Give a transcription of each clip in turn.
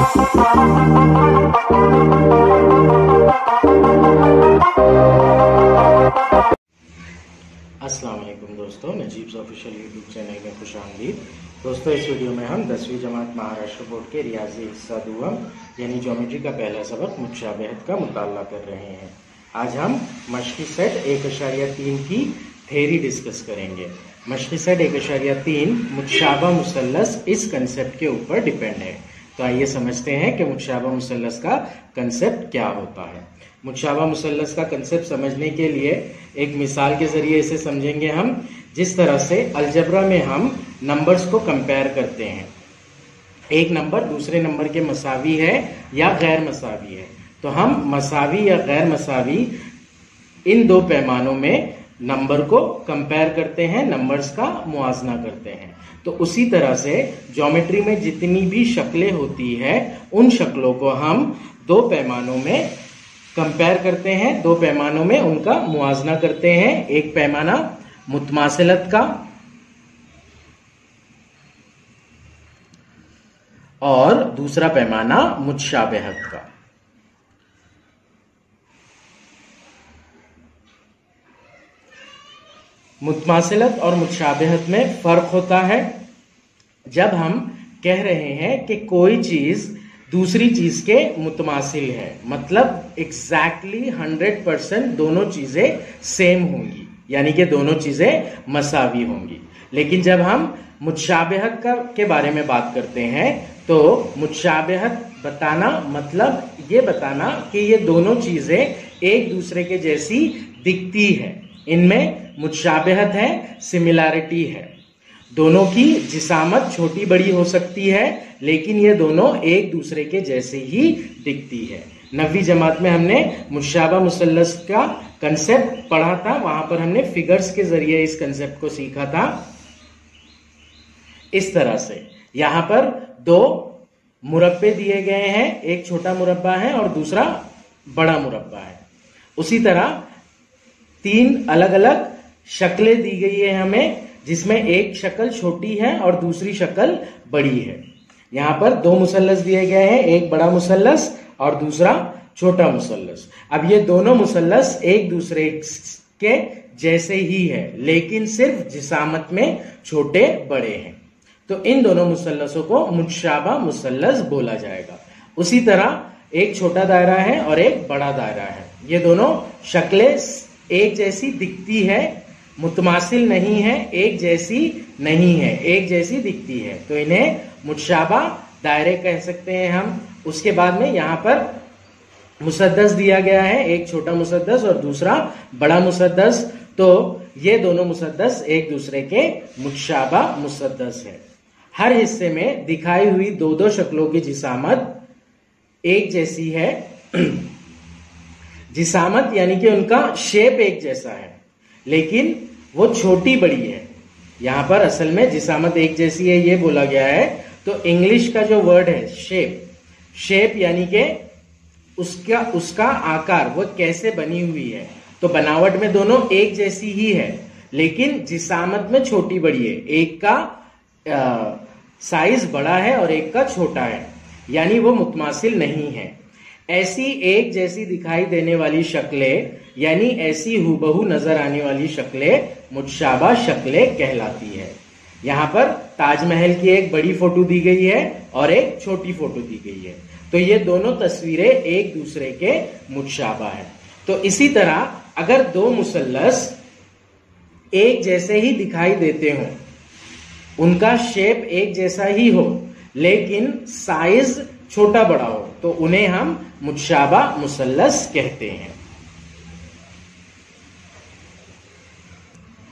अस्सलाम वालेकुम दोस्तों, नजीब्स ऑफिशियल यूट्यूब चैनल में खुशामदीद। दोस्तों, इस वीडियो में हम 10वीं जमात महाराष्ट्र बोर्ड के रियाजी हिस्सा दुआम यानी ज्योमेट्री का पहला सबक मुतशाबिहत का मुताला कर रहे हैं। आज हम मश्की सेट 1.3 की थ्योरी डिस्कस करेंगे। मश्की सेट 1.3 मुतशाबा मुसल्लस इस कंसेप्ट के ऊपर डिपेंड है। तो आइए समझते हैं कि मुतशाबा मुसल्लस का कंसेप्ट क्या होता है। मुतशाबा मुसल्लस का कंसेप्ट समझने के लिए एक मिसाल के जरिए इसे समझेंगे हम। जिस तरह से अलजबरा में हम नंबर्स को कंपेयर करते हैं, एक नंबर दूसरे नंबर के मसावी है या गैर मसावी है, तो हम मसावी या गैर मसावी इन दो पैमानों में नंबर को कंपेयर करते हैं, नंबर्स का मुआजना करते हैं। तो उसी तरह से ज्योमेट्री में जितनी भी शक्लें होती है, उन शक्लों को हम दो पैमानों में कंपेयर करते हैं, दो पैमानों में उनका मुआजना करते हैं। एक पैमाना मुतमासिलत का और दूसरा पैमाना मुतशाबिहत का। मुतमासिलत और मुतशाबिहत में फर्क होता है। जब हम कह रहे हैं कि कोई चीज दूसरी चीज के मुतमासिल है, मतलब एग्जैक्टली 100% दोनों चीजें सेम होंगी, यानी कि दोनों चीजें मसावी होंगी। लेकिन जब हम मुतशाबिहत के बारे में बात करते हैं, तो मुतशाबिहत बताना मतलब ये बताना कि ये दोनों चीजें एक दूसरे के जैसी दिखती है, इनमें मुतशाबिहत है, सिमिलैरिटी है। दोनों की जिसामत छोटी बड़ी हो सकती है, लेकिन ये दोनों एक दूसरे के जैसे ही दिखती है। 9वीं जमात में हमने मुतशाबा मुसल्लस का कंसेप्ट पढ़ा था, वहां पर हमने फिगर्स के जरिए इस कंसेप्ट को सीखा था। इस तरह से यहां पर दो मुरब्बे दिए गए हैं, एक छोटा मुरब्बा है और दूसरा बड़ा मुरब्बा है। उसी तरह तीन अलग अलग शक्लें दी गई है हमें, जिसमें एक शक्ल छोटी है और दूसरी शक्ल बड़ी है। यहां पर दो मुसल्लस दिए गए हैं, एक बड़ा मुसल्लस और दूसरा छोटा मुसल्लस। अब ये दोनों मुसल्लस एक दूसरे के जैसे ही है, लेकिन सिर्फ जिसामत में छोटे बड़े हैं। तो इन दोनों मुसल्लसों को मुतशाबा मुसल्लस बोला जाएगा। उसी तरह एक छोटा दायरा है और एक बड़ा दायरा है। ये दोनों शक्लें एक जैसी दिखती है, मुतमासिल नहीं है, एक जैसी नहीं है, एक जैसी दिखती है, तो इन्हें मुतशाबा दायरे कह सकते हैं हम। उसके बाद में यहां पर मुसद्दस दिया गया है, एक छोटा मुसद्दस और दूसरा बड़ा मुसद्दस। तो ये दोनों मुसद्दस एक दूसरे के मुतशाबा मुसद्दस है। हर हिस्से में दिखाई हुई दो दो शक्लों की जिसामत एक जैसी है। जिसामत यानी कि उनका शेप एक जैसा है, लेकिन वो छोटी बड़ी है। यहां पर असल में जिसामत एक जैसी है ये बोला गया है। तो इंग्लिश का जो वर्ड है शेप, शेप यानी कि उसका आकार वो कैसे बनी हुई है। तो बनावट में दोनों एक जैसी ही है, लेकिन जिसामत में छोटी बड़ी है। एक का साइज बड़ा है और एक का छोटा है, यानी वो मुतमासिल नहीं है। ऐसी एक जैसी दिखाई देने वाली शक्लें, यानी ऐसी हुबहू नजर आने वाली शक्लें मुतशाबा शक्लें कहलाती है। यहां पर ताजमहल की एक बड़ी फोटो दी गई है और एक छोटी फोटो दी गई है, तो ये दोनों तस्वीरें एक दूसरे के मुतशाबा है। तो इसी तरह अगर दो मुसल्लस एक जैसे ही दिखाई देते हो, उनका शेप एक जैसा ही हो, लेकिन साइज छोटा बड़ा हो, तो उन्हें हम मुतशाबा मुसल्लस कहते हैं।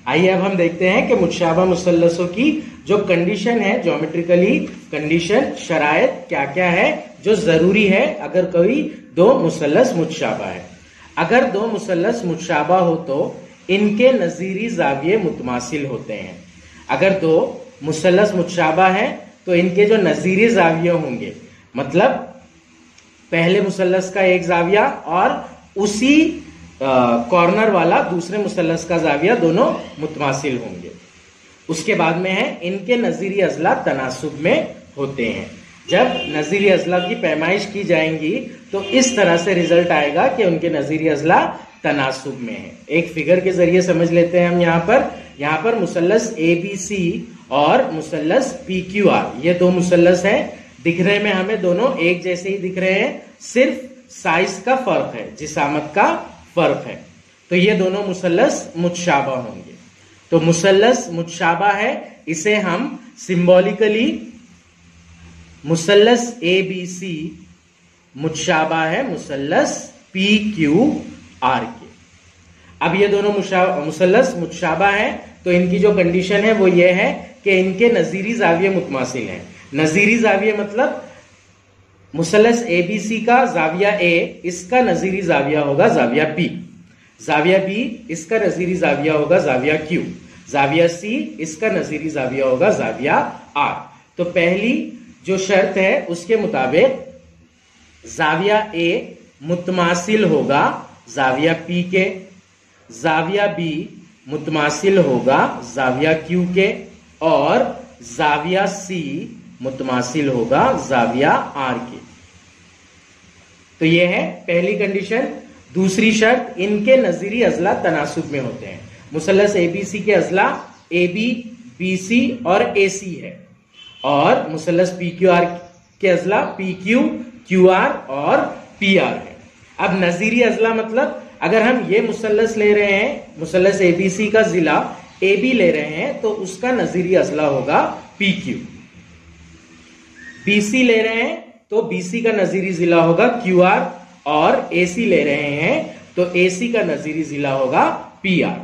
आइए अब हम देखते हैं कि मुतशाबा मुसल्लसों की जो कंडीशन है, ज्योमेट्रिकली कंडीशन, शरायत क्या क्या है जो जरूरी है अगर कोई दो मुसल्लस मुतशाबा है। अगर दो मुसल्लस मुतशाबा हो तो इनके नजीरी जाविये मुतमासिल होते हैं। अगर दो मुसल्लस मुतशाबा है तो इनके जो नजीरी जाविये होंगे, मतलब पहले मुसल्लस का एक जाविया और उसी कॉर्नर वाला दूसरे मुसल्लस का जाविया, दोनों मुतमासिल होंगे। उसके बाद में है इनके नजीरी अजला तनासुब में होते हैं। जब नजीरी अजला की पैमाइश की जाएंगी तो इस तरह से रिजल्ट आएगा कि उनके नजीरी अजला तनासुब में है। एक फिगर के जरिए समझ लेते हैं हम। यहाँ पर मुसल्लस ABC और मुसल्लस PQR, ये दो मुसल्लस हैं। दिखने में हमें दोनों एक जैसे ही दिख रहे हैं, सिर्फ साइज का फर्क है, जिसामत का फर्क है। तो ये दोनों मुसल्लस मुतशाबा होंगे। तो मुसल्लस मुतशाबा है, इसे हम सिंबॉलिकली मुसल्लस ABC मुतशाबा है मुसल्लस PQR के। अब ये दोनों मुसल्लस मुतशाबा है, तो इनकी जो कंडीशन है वो ये है कि इनके नजीरी जाविये मुतमासिल हैं। नजीरी जाविये मतलब मुसल्लस ABC का जाविया A, इसका नजीरी जाविया होगा जाविया B, जाविया B इसका नजीरी जाविया होगा जाविया Q, जाविया C इसका नजीरी जाविया होगा जाविया R। तो पहली जो शर्त है उसके मुताबिक जाविया A मुतमासिल होगा जाविया P के, जाविया B मुतमासिल होगा जाविया Q के, और जाविया C मुतमासिल होगा जाविया R के। तो यह है पहली कंडीशन। दूसरी शर्त, इनके नजीरी अजला तनासुब में होते हैं। मुसल्लस ABC के अजला AB, BC और AC है, और मुसल्लस PQR के अजला PQ, QR और PR है। अब नजीरी अजला मतलब अगर हम ये मुसल्लस ले रहे हैं, मुसल्लस ABC का जिला AB ले रहे हैं, तो उसका नजीरी अजला होगा PQ। BC ले रहे हैं तो BC का नजीरी जिला होगा QR, और AC ले रहे हैं तो AC का नजीरी जिला होगा PR।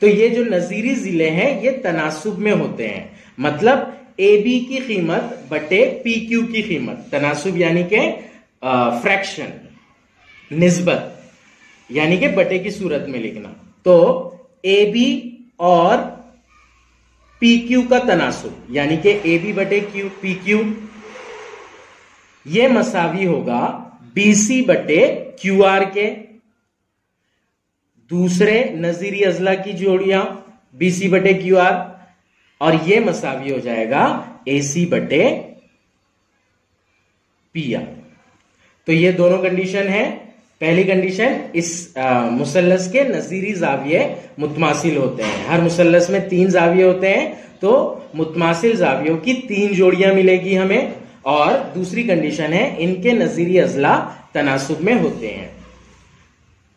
तो ये जो नजीरी जिले हैं ये तनासुब में होते हैं, मतलब AB की कीमत बटे PQ की कीमत। तनासुब यानी के फ्रैक्शन, निस्बत, यानी कि बटे की सूरत में लिखना। तो AB और PQ का तनासुब यानी कि AB बटे PQ ये मसावी होगा BC बटे QR के। दूसरे नजीरी अजला की जोड़ियां BC बटे QR, और ये मसावी हो जाएगा AC बटे PR। तो ये दोनों कंडीशन है। पहली कंडीशन, इस मुसल्लस के नजीरी जाविये मुतमासिल होते हैं। हर मुसल्लस में 3 जाविये होते हैं, तो मुतमासिल जावियों की 3 जोड़ियां मिलेगी हमें। और दूसरी कंडीशन है, इनके नजीरी अजला तनासुब में होते हैं।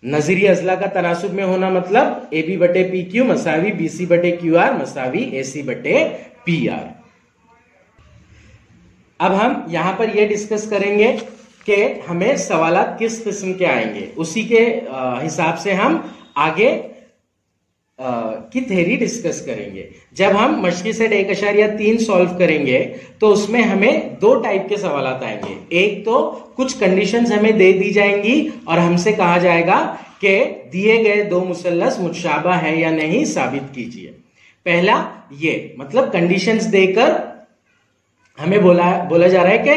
नजीरी अजला का तनासुब में होना मतलब AB बटे PQ मसावी BC बटे QR मसावी AC बटे PR। अब हम यहां पर यह डिस्कस करेंगे कि हमें सवालात किस किस्म के आएंगे, उसी के हिसाब से हम आगे की थ्योरी डिस्कस करेंगे। जब हम मशक़ी सेट 1.3 सॉल्व करेंगे तो उसमें हमें 2 टाइप के सवालात आएंगे। एक तो कुछ कंडीशंस हमें दे दी जाएंगी और हमसे कहा जाएगा कि दिए गए 2 मुसल्लस मुतशाबा है या नहीं साबित कीजिए। पहला ये, मतलब कंडीशंस देकर हमें बोला जा रहा है कि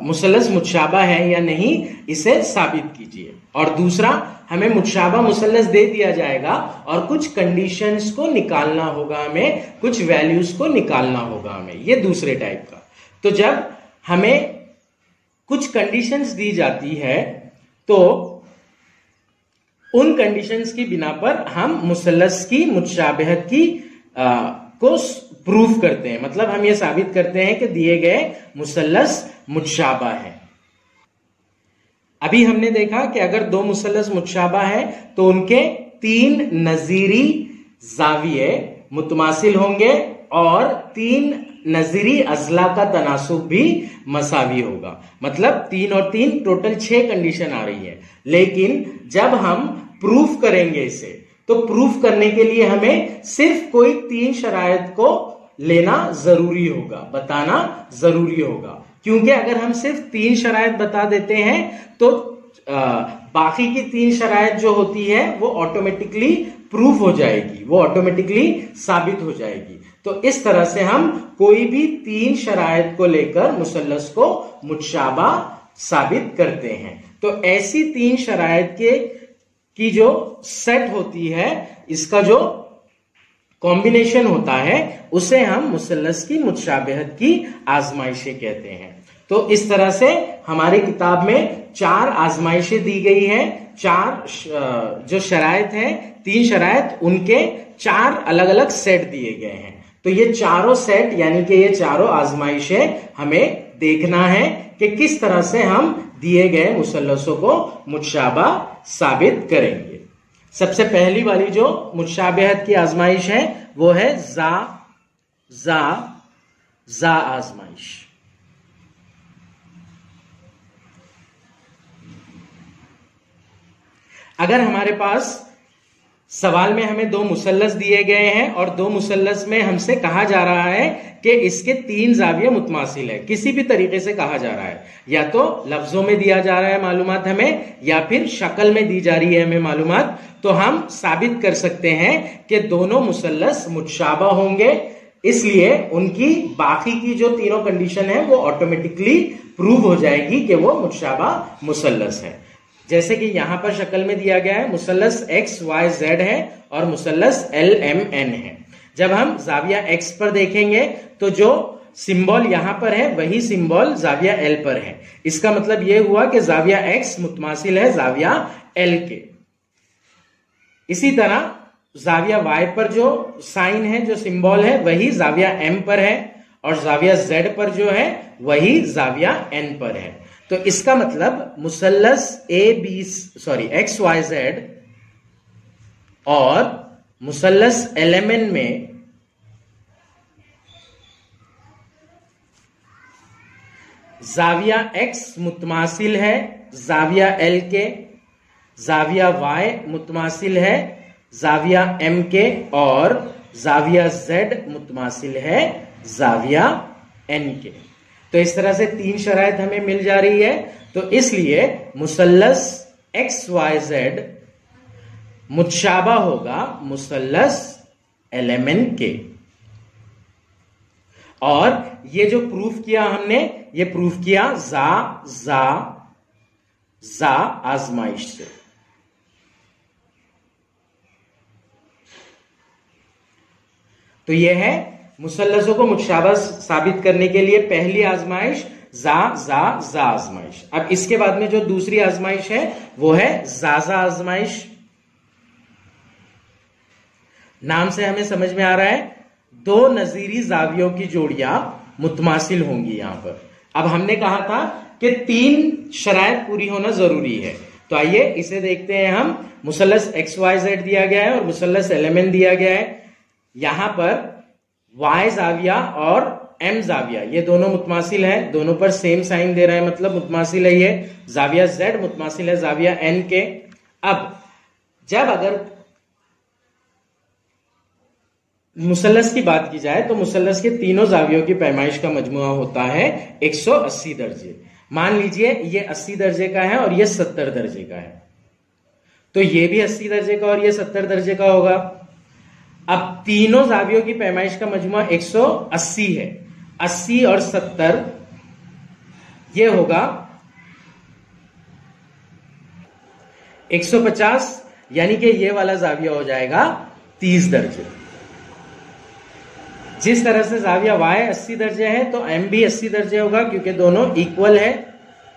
मुसल्लस मुतशाबा है या नहीं, इसे साबित कीजिए। और दूसरा, हमें मुतशाबा मुसल्लस दे दिया जाएगा और कुछ कंडीशंस को निकालना होगा, हमें कुछ वैल्यूज को निकालना होगा हमें। ये दूसरे टाइप का। तो जब हमें कुछ कंडीशंस दी जाती है तो उन कंडीशंस की बिना पर हम मुसल्लस की मुतशाबहत की को प्रूफ करते हैं, मतलब हम ये साबित करते हैं कि दिए गए मुसल्लस मुतशाबा है। अभी हमने देखा कि अगर 2 मुसल्लस मुतशाबा है तो उनके 3 नजीरी जाविये मुतमासिल होंगे और 3 नजीरी अजला का तनासुब भी मसावी होगा। मतलब 3 और 3 टोटल 6 कंडीशन आ रही है। लेकिन जब हम प्रूफ करेंगे इसे, तो प्रूफ करने के लिए हमें सिर्फ कोई 3 शराइत को लेना जरूरी होगा, बताना जरूरी होगा। क्योंकि अगर हम सिर्फ 3 शराइत बता देते हैं तो बाकी की 3 शराइत जो होती है वो ऑटोमेटिकली प्रूफ हो जाएगी, वो ऑटोमेटिकली साबित हो जाएगी। तो इस तरह से हम कोई भी 3 शराइत को लेकर मुसल्लस को मुतशाबा साबित करते हैं। तो ऐसी 3 शराइत की जो सेट होती है, इसका जो कॉम्बिनेशन होता है, उसे हम मुसल्लस की मुतशाबहत की आजमाइशें कहते हैं। तो इस तरह से हमारी किताब में 4 आजमाइशें दी गई है, 4 जो शराइत हैं, 3 शराइत, उनके 4 अलग अलग सेट दिए गए हैं। तो ये चारों सेट यानी कि ये चारों आजमाइशें हमें देखना है कि किस तरह से हम दिए गए मुसल्लसों को मुतशाबा साबित करेंगे। सबसे पहली वाली जो मुतशाबिहत की आजमाइश है वो है जा जा जा आजमाइश। अगर हमारे पास सवाल में हमें 2 मुसल्लस दिए गए हैं और 2 मुसल्लस में हमसे कहा जा रहा है कि इसके 3 जाविये मुतमासिल है, किसी भी तरीके से कहा जा रहा है, या तो लफ्जों में दिया जा रहा है मालूमात हमें, या फिर शक्ल में दी जा रही है हमें मालूमात, तो हम साबित कर सकते हैं कि दोनों मुसल्लस मुतशाबा होंगे। इसलिए उनकी बाकी की जो तीनों कंडीशन है वो ऑटोमेटिकली प्रूव हो जाएगी कि वो मुतशाबा मुसल्लस है। जैसे कि यहां पर शक्ल में दिया गया है, मुसल्लस XYZ है और मुसल्लस LMN है। जब हम जाविया X पर देखेंगे तो जो सिंबल यहां पर है वही सिंबल जाविया L पर है। इसका मतलब यह हुआ कि जाविया X मुतमासिल है जाविया L के। इसी तरह जाविया Y पर जो साइन है, जो सिंबल है, वही जाविया M पर है, और जाविया Z पर जो है वही जाविया N पर है। तो इसका मतलब मुसल्लस XYZ और मुसल्लस LMN में जाविया X मुतमासिल है जाविया L के, जाविया Y मुतमासिल है जाविया M के, और जाविया Z मुतमासिल है जाविया N के। तो इस तरह से 3 शराइत हमें मिल जा रही है। तो इसलिए मुसल्लस XYZ मुतशाबा होगा मुसल्लस LMN के। और ये जो प्रूफ किया हमने, ये प्रूफ किया जा जा जा आजमाइश से। तो यह है मुसल्लसों को मुतशाबा साबित करने के लिए पहली आजमाइश जा जा जा आजमाइश। अब इसके बाद में जो दूसरी आजमाइश है वो है जाजा आजमाइश। नाम से हमें समझ में आ रहा है 2 नजीरी जावियों की जोड़ियां मुतमासिल होंगी यहां पर। अब हमने कहा था कि 3 शराइत पूरी होना जरूरी है। तो आइए इसे देखते हैं हम। मुसल्लस XYZ दिया गया है और मुसल्लस LMN दिया गया है। यहां पर Y जाविया और M जाविया ये दोनों मुतमासिल है, दोनों पर सेम साइन दे रहा है, मतलब मुतमासिल है। ये जाविया Z मुतमासिल है जाविया N के। अब जब अगर मुसल्लस की बात की जाए तो मुसल्लस के तीनों जावियों की पैमाइश का मजमुआ होता है 180 दर्जे। मान लीजिए ये 80 दर्जे का है और ये 70 दर्जे का है, तो ये भी 80 दर्जे का और ये 70 दर्जे का होगा। अब तीनों जावियों की पैमाइश का मजमुआ 180 है, 80 और 70 ये होगा 150, यानी कि ये वाला जाविया हो जाएगा 30 दर्जे। जिस तरह से जाविया Y 80 दर्जे है तो M भी 80 दर्जे होगा, क्योंकि दोनों इक्वल है,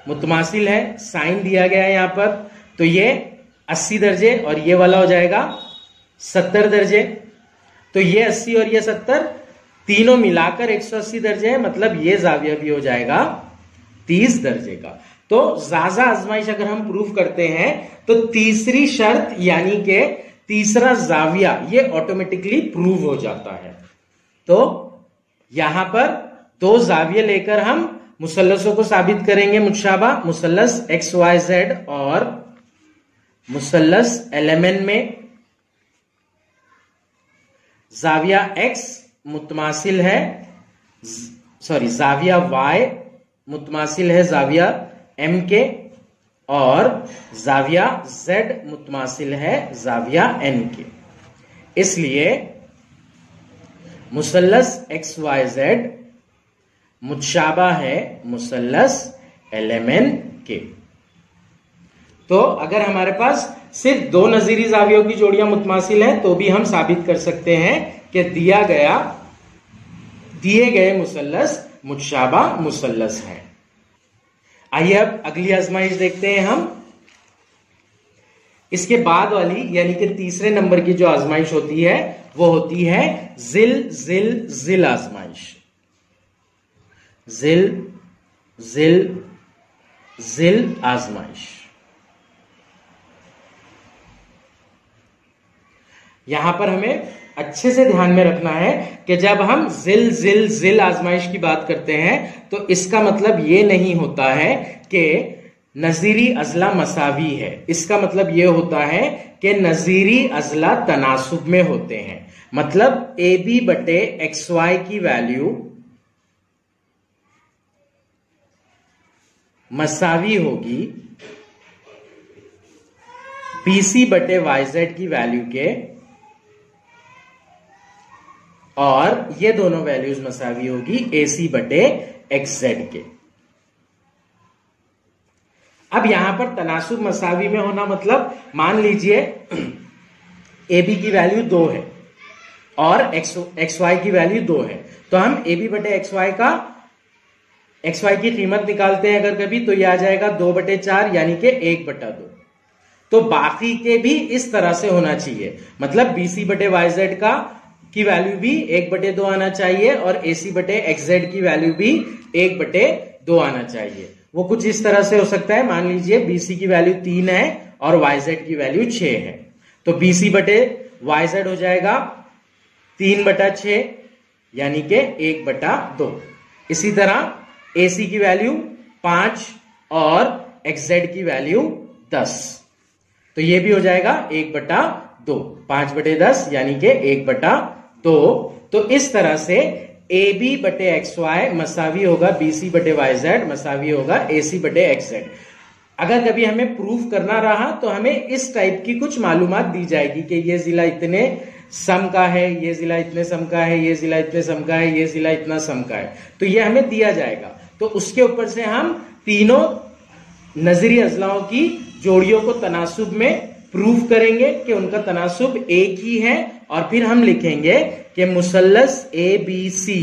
मुतमासिल है, साइन दिया गया है यहां पर। तो ये 80 दर्जे और ये वाला हो जाएगा 70 दर्जे। तो ये 80 और ये 70 तीनों मिलाकर 180 दर्जे है, मतलब ये जाविया भी हो जाएगा 30 दर्जे का। तो जाजा आजमाइश अगर हम प्रूफ करते हैं तो तीसरी शर्त यानी कि तीसरा जाविया ये ऑटोमेटिकली प्रूव हो जाता है। तो यहां पर 2 जाविये लेकर हम मुसल्लसों को साबित करेंगे मुतशाबा। मुसल्लस XYZ और मुसल्लस LMN में जाविया X मुतमासिल है, जाविया Y मुतमासिल है जाविया M के, और जाविया Z मुतमासिल है जाविया N के। इसलिए मुसल्लस XYZ मुतशाबा है मुसल्लस LMN के। तो अगर हमारे पास सिर्फ 2 नजीरी जावियों की जोड़ियां मुतमासिल हैं तो भी हम साबित कर सकते हैं कि दिए गए मुसल्लस मुतशाबा मुसल्लस है। आइए अब अगली आजमाइश देखते हैं हम। इसके बाद वाली यानी कि तीसरे नंबर की जो आजमाइश होती है वो होती है जिल जिल जिल आजमाइश। जिल जिल जिल आजमाइश। यहां पर हमें अच्छे से ध्यान में रखना है कि जब हम जिल जिल जिल आजमाइश की बात करते हैं तो इसका मतलब ये नहीं होता है कि नजीरी अजला मसावी है। इसका मतलब यह होता है कि नजीरी अजला तनासुब में होते हैं। मतलब ए बी बटे एक्स वाई की वैल्यू मसावी होगी बी सी बटे वाई जेड की वैल्यू के, और ये दोनों वैल्यूज मसावी होगी ए सी बटे एक्स जेड के। अब यहां पर तनासुब मसावी में होना मतलब मान लीजिए ए बी की वैल्यू 2 है और एक्स वाई की वैल्यू 2 है, तो हम ए बी बटे एक्स वाई की कीमत निकालते हैं अगर कभी, तो यह आ जाएगा 2/4 यानी कि 1/2। तो बाकी के भी इस तरह से होना चाहिए, मतलब बी सी बटे वाई जेड का की वैल्यू भी 1/2 आना चाहिए और ए सी बटे एक्स जेड की वैल्यू भी 1/2 आना चाहिए। वो कुछ इस तरह से हो सकता है, मान लीजिए बीसी की वैल्यू 3 है और वाई जेड की वैल्यू 6 है, तो बीसी बटे वाई जेड हो जाएगा 3/6 यानी कि 1/2। इसी तरह एसी की वैल्यू 5 और एक्स जेड की वैल्यू 10, तो ये भी हो जाएगा 1/2, 5/10 यानी कि 1/2। तो इस तरह से ए बी बटे एक्स वाई मसावी होगा बी सी बटे वाई जेड मसावी होगा ए सी बटे एक्स जेड। अगर कभी हमें प्रूफ करना रहा तो हमें इस टाइप की कुछ मालूमात दी जाएगी कि ये जिला इतने सम का है, ये जिला इतने सम का है, ये जिला इतने सम का है, ये जिला इतना सम का है, तो ये हमें दिया जाएगा। तो उसके ऊपर से हम तीनों नजरी अजलाओं की जोड़ियों को तनासुब में प्रूफ करेंगे कि उनका तनासुब एक ही है, और फिर हम लिखेंगे कि मुसल्लस ए बी सी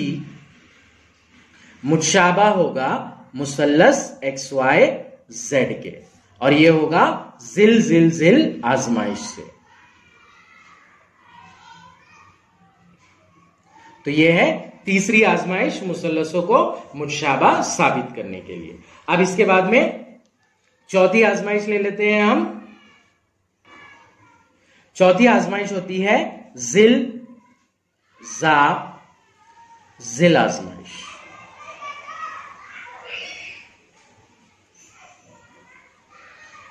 मुतशाबा होगा मुसल्लस एक्स वाई जेड के, और यह होगा जिल जिल जिल आजमाइश से। तो यह है तीसरी आजमाइश मुसल्लसों को मुतशाबा साबित करने के लिए। अब इसके बाद में चौथी आजमाइश ले लेते हैं हम। चौथी आजमाइश होती है जिल जा जिल आजमाइश।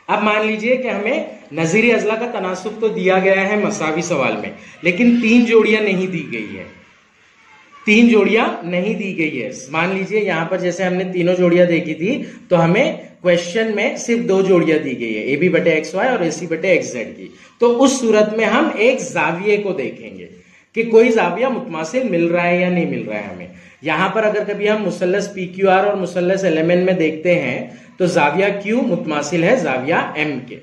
अब मान लीजिए कि हमें नजीरी अजला का तनासुब तो दिया गया है मसावी सवाल में, लेकिन 3 जोड़ियां नहीं दी गई है। 3 जोड़ियां नहीं दी गई है। मान लीजिए यहां पर जैसे हमने तीनों जोड़ियां देखी थी, तो हमें क्वेश्चन में सिर्फ 2 जोड़ियां दी गई है, ए बी बटे एक्स वाई और ए सी बटे एक्स जेड की। तो उस सूरत में हम एक जाविये को देखेंगे कि कोई जाविया मुतमासिल मिल रहा है या नहीं मिल रहा है हमें। यहां पर अगर कभी हम मुसल्लस पी क्यू आर और मुसल्लस एलएमएन में देखते हैं तो जाविया क्यू मुतमासिल है जाविया एम के।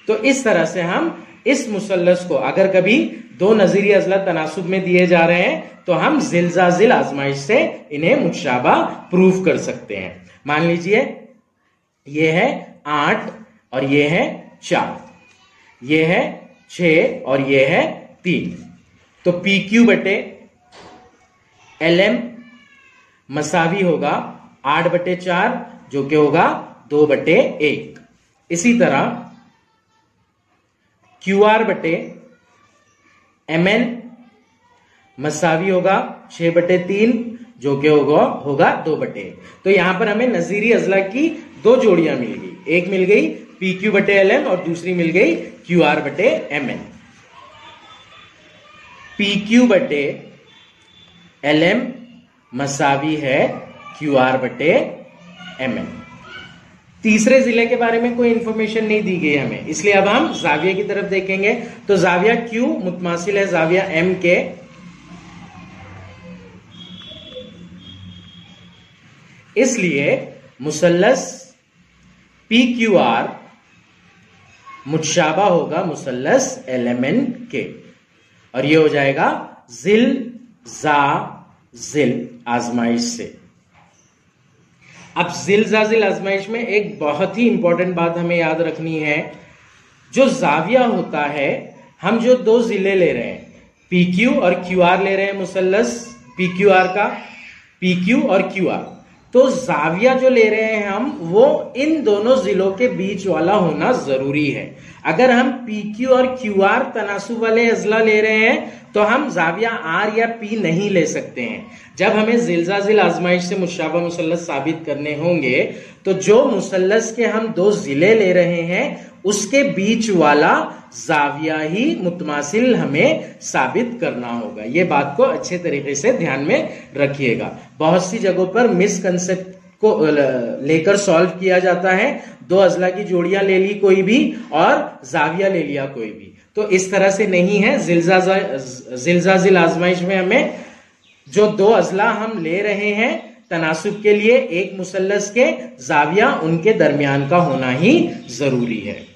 तो इस तरह से हम इस मुसल्लस को अगर कभी 2 नजीरी अजला तनासुब में दिए जा रहे हैं तो हम जिलजा जिल आजमाइश से इन्हें मुतशाबा प्रूफ कर सकते हैं। मान लीजिए ये है 8 और ये है 4, ये है 6 और ये है 3, तो पी क्यू बटे एल एम मसावी होगा 8/4 जो कि होगा 2/1। इसी तरह क्यू आर बटे एम एन मसावी होगा 6/3 जो कि होगा 2/1। तो यहां पर हमें नजीरी अजला की 2 जोड़ियां मिल गई, एक मिल गई पी क्यू बटे एल एम और दूसरी मिल गई क्यू आर बटे एम एन। पी क्यू बटे एल एम मसावी है क्यू आर बटे एम एन। तीसरे जिले के बारे में कोई इंफॉर्मेशन नहीं दी गई हमें, इसलिए अब हम जाविया की तरफ देखेंगे। तो जाविया क्यू मुतमासिल है जाविया एम के, इसलिए मुसल्लस पी क्यू आर मुतशाबा होगा मुसल्लस एल एम एन के, और यह हो जाएगा जिल जा जिल आजमाइश से। अब जिल-जाजिल आजमाइश में एक बहुत ही इंपॉर्टेंट बात हमें याद रखनी है, जो जाविया होता है, हम जो दो जिले ले रहे हैं, PQ और QR ले रहे हैं, मुसल्लस PQR का, PQ और QR, तो जाविया जो ले रहे हैं हम, वो इन दोनों जिलों के बीच वाला होना जरूरी है। अगर हम PQ और QR तनासुब वाले अजला ले रहे हैं तो हम जाविया R या P नहीं ले सकते हैं। जब हमें जिल-जाजिल आजमाइश से मुशाबा मुसल्लस साबित करने होंगे तो जो मुसल्लस के हम दो जिले ले रहे हैं उसके बीच वाला जाविया ही मुतमासिल हमें साबित करना होगा। ये बात को अच्छे तरीके से ध्यान में रखिएगा। बहुत सी जगहों पर मिसकंसेप्ट को लेकर सॉल्व किया जाता है, दो अजला की जोड़ियां ले ली कोई भी और जाविया ले लिया कोई भी, तो इस तरह से नहीं है। जिल-जाजिल आजमाइश में हमें जो दो अजला हम ले रहे हैं तनासुब के लिए, एक मुसल्लस के जाविया उनके दरमियान का होना ही जरूरी है।